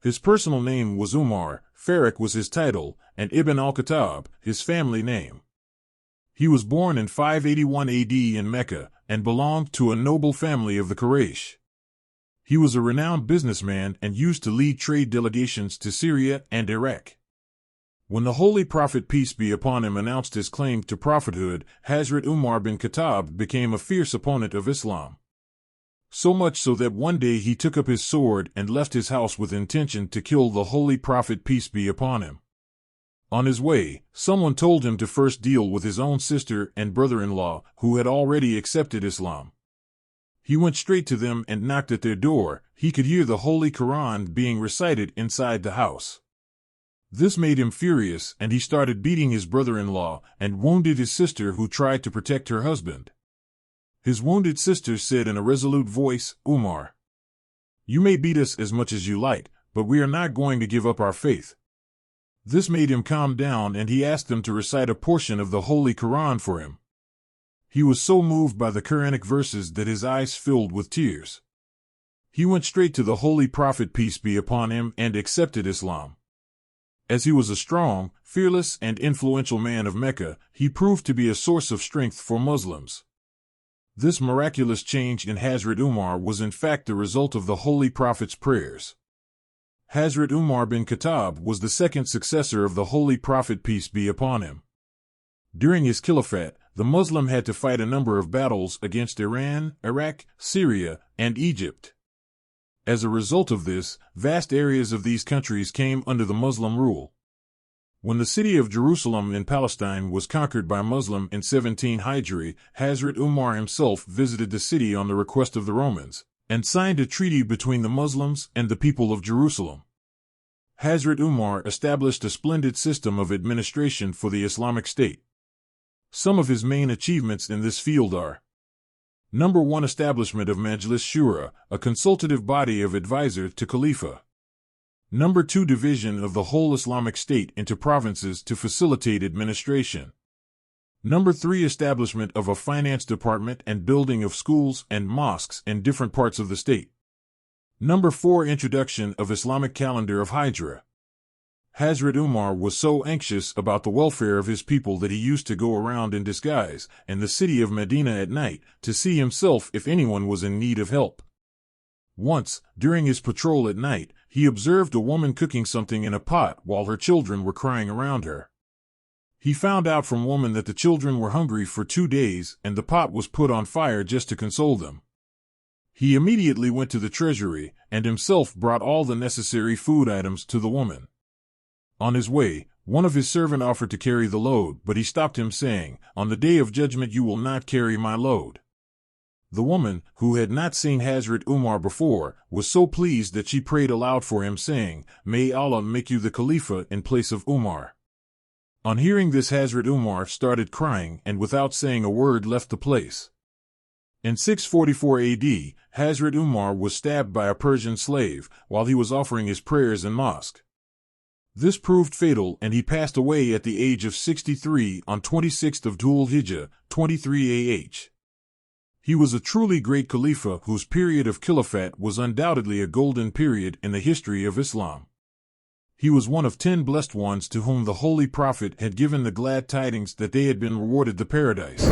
His personal name was Umar, Faruq was his title, and Ibn Al-Khattab, his family name. He was born in 581 AD in Mecca, and belonged to a noble family of the Quraish. He was a renowned businessman and used to lead trade delegations to Syria and Iraq. When the Holy Prophet, peace be upon him, announced his claim to prophethood, Hazrat Umar bin Khattab became a fierce opponent of Islam. So much so that one day he took up his sword and left his house with intention to kill the Holy Prophet, peace be upon him. On his way, someone told him to first deal with his own sister and brother-in-law, who had already accepted Islam. He went straight to them and knocked at their door. He could hear the Holy Qur'an being recited inside the house. This made him furious, and he started beating his brother-in-law and wounded his sister, who tried to protect her husband. His wounded sister said in a resolute voice, "Umar, you may beat us as much as you like, but we are not going to give up our faith." This made him calm down, and he asked them to recite a portion of the Holy Qur'an for him. He was so moved by the Quranic verses that his eyes filled with tears. He went straight to the Holy Prophet, peace be upon him, and accepted Islam. As he was a strong, fearless, and influential man of Mecca, he proved to be a source of strength for Muslims. This miraculous change in Hazrat Umar was in fact the result of the Holy Prophet's prayers. Hazrat Umar bin Khattab was the second successor of the Holy Prophet, peace be upon him. During his caliphate, the Muslim had to fight a number of battles against Iran, Iraq, Syria, and Egypt. As a result of this, vast areas of these countries came under the Muslim rule. When the city of Jerusalem in Palestine was conquered by Muslim in 17 Hijri, Hazrat Umar himself visited the city on the request of the Romans, and signed a treaty between the Muslims and the people of Jerusalem. Hazrat Umar established a splendid system of administration for the Islamic State. Some of his main achievements in this field are: Number 1. Establishment of Majlis Shura, a consultative body of advisor to Khalifa. Number 2. Division of the whole Islamic State into provinces to facilitate administration. Number 3. Establishment of a finance department and building of schools and mosques in different parts of the state. Number 4. Introduction of Islamic calendar of Hijra. Hazrat Umar was so anxious about the welfare of his people that he used to go around in disguise in the city of Medina at night to see himself if anyone was in need of help. Once, during his patrol at night, he observed a woman cooking something in a pot while her children were crying around her. He found out from woman that the children were hungry for 2 days and the pot was put on fire just to console them. He immediately went to the treasury and himself brought all the necessary food items to the woman. On his way, one of his servants offered to carry the load, but he stopped him, saying, "On the day of judgment you will not carry my load." The woman, who had not seen Hazrat Umar before, was so pleased that she prayed aloud for him, saying, "May Allah make you the Khalifa in place of Umar." On hearing this, Hazrat Umar started crying and without saying a word left the place. In 644 AD, Hazrat Umar was stabbed by a Persian slave while he was offering his prayers in mosque. This proved fatal and he passed away at the age of 63 on 26th of Dhul Hijjah, 23 AH. He was a truly great Khalifa whose period of caliphate was undoubtedly a golden period in the history of Islam. He was one of 10 blessed ones to whom the Holy Prophet had given the glad tidings that they had been rewarded the paradise.